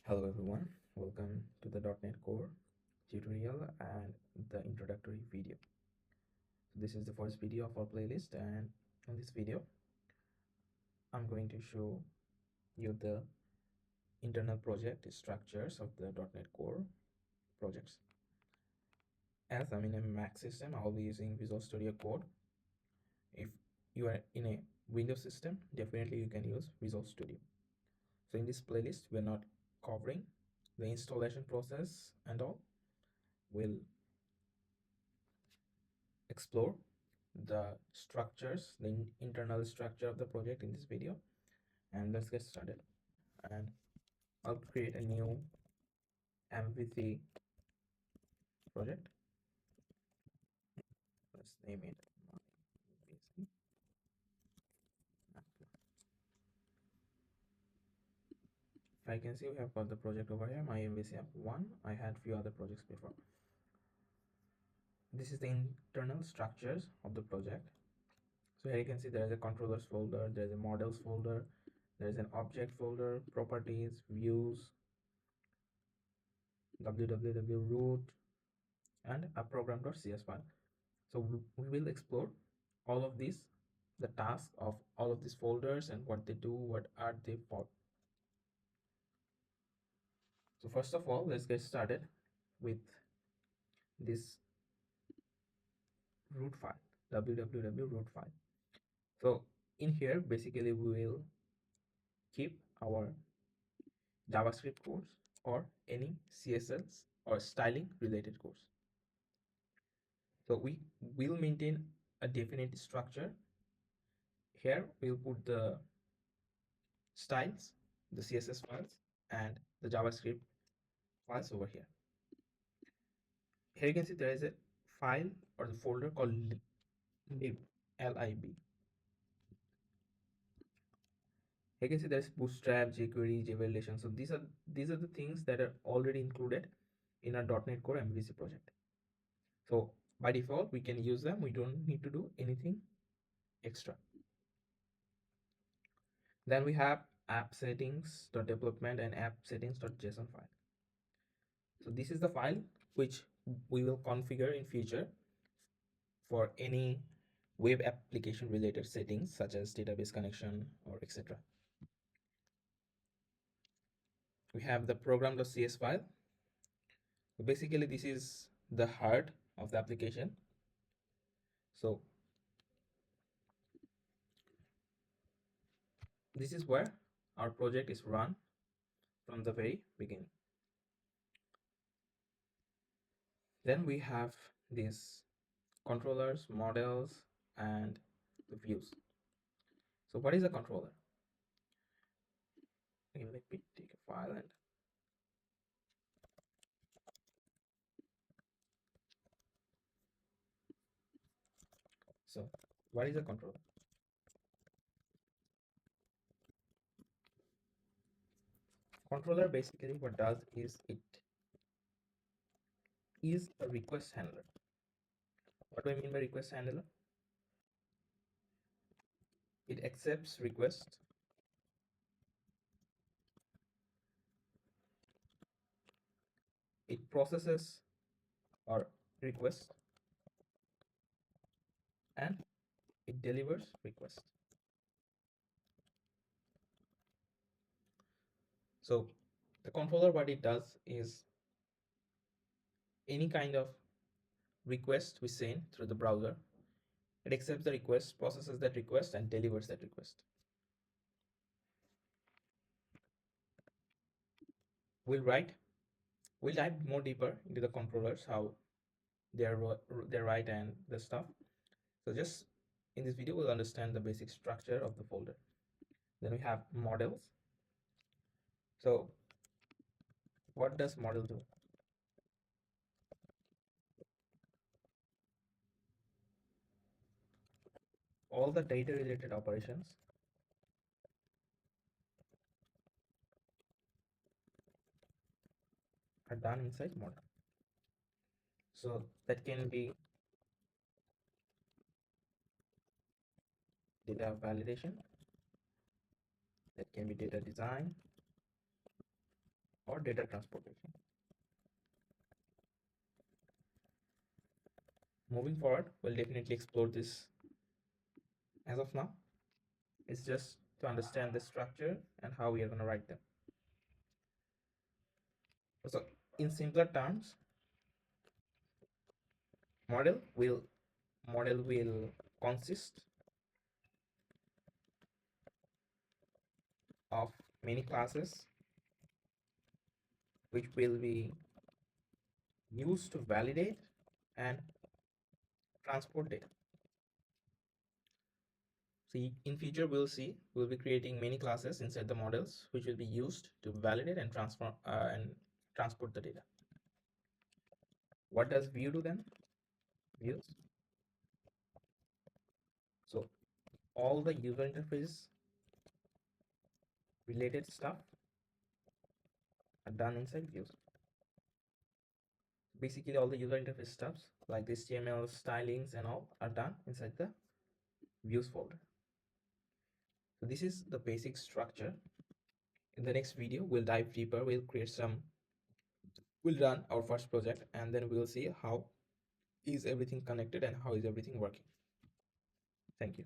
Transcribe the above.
Hello everyone, welcome to the .NET Core tutorial and the introductory video. So this is the first video of our playlist, and in this video I'm going to show you the internal project structures of the .NET Core projects. As I'm in a Mac system, I'll be using Visual Studio Code. If you are in a Windows system, definitely you can use Visual Studio. So in this playlist, we're not covering the installation process and all. We'll explore the structures, the internal structure of the project in this video, and let's get started. And I'll create a new MVC project. Let's name it MVC. I can see we have got the project over here, my MVC app 1. I had few other projects before. This is the internal structures of the project. So here you can see there is a controllers folder, there is a models folder, there is an object folder, properties, views, wwwroot, and a program.cs file. So we will explore all of these, the task of all of these folders and what they do, what are they for. So first of all, let's get started with this root file, www.root file. So in here, basically we will keep our JavaScript codes or any CSS or styling related codes. So we will maintain a definite structure. Here we'll put the styles, the CSS files, and the JavaScript files over here. Here you can see there is a file or the folder called lib, lib. Here you can see there's bootstrap, jQuery, jvalidation. So these are the things that are already included in our .NET Core MVC project. So by default we can use them. We don't need to do anything extra. Then we have appsettings.development and appsettings.json file. So this is the file which we will configure in future for any web application related settings such as database connection or etc. We have the program.cs file. So basically this is the heart of the application. So this is where our project is run from the very beginning. Then we have these controllers, models, and the views. So what is a controller? Okay, let me take a file and so what is a controller? Controller basically what does is it is a request handler. What do I mean by request handler? It accepts requests, it processes or request, and it delivers request. So the controller, what it does is any kind of request we send through the browser, it accepts the request, processes that request, and delivers that request. We'll dive more deeper into the controllers, how they're right and the stuff. So just in this video we'll understand the basic structure of the folder. Then we have models. So what does model do? All the data related operations are done inside model. So that can be data validation, that can be data design, or data transportation. Moving forward, we'll definitely explore this. As of now, it's just to understand the structure and how we are going to write them. So in simpler terms, model will consist of many classes which will be used to validate and transport data. So in future we'll be creating many classes inside the models which will be used to validate and transform and transport the data. What does view do then? Views. So all the user interface related stuff are done inside views. Basically all the user interface stuffs like the HTML stylings and all are done inside the views folder. So this is the basic structure. In the next video we'll dive deeper. We'll run our first project and then we'll see how is everything connected and how is everything working. Thank you.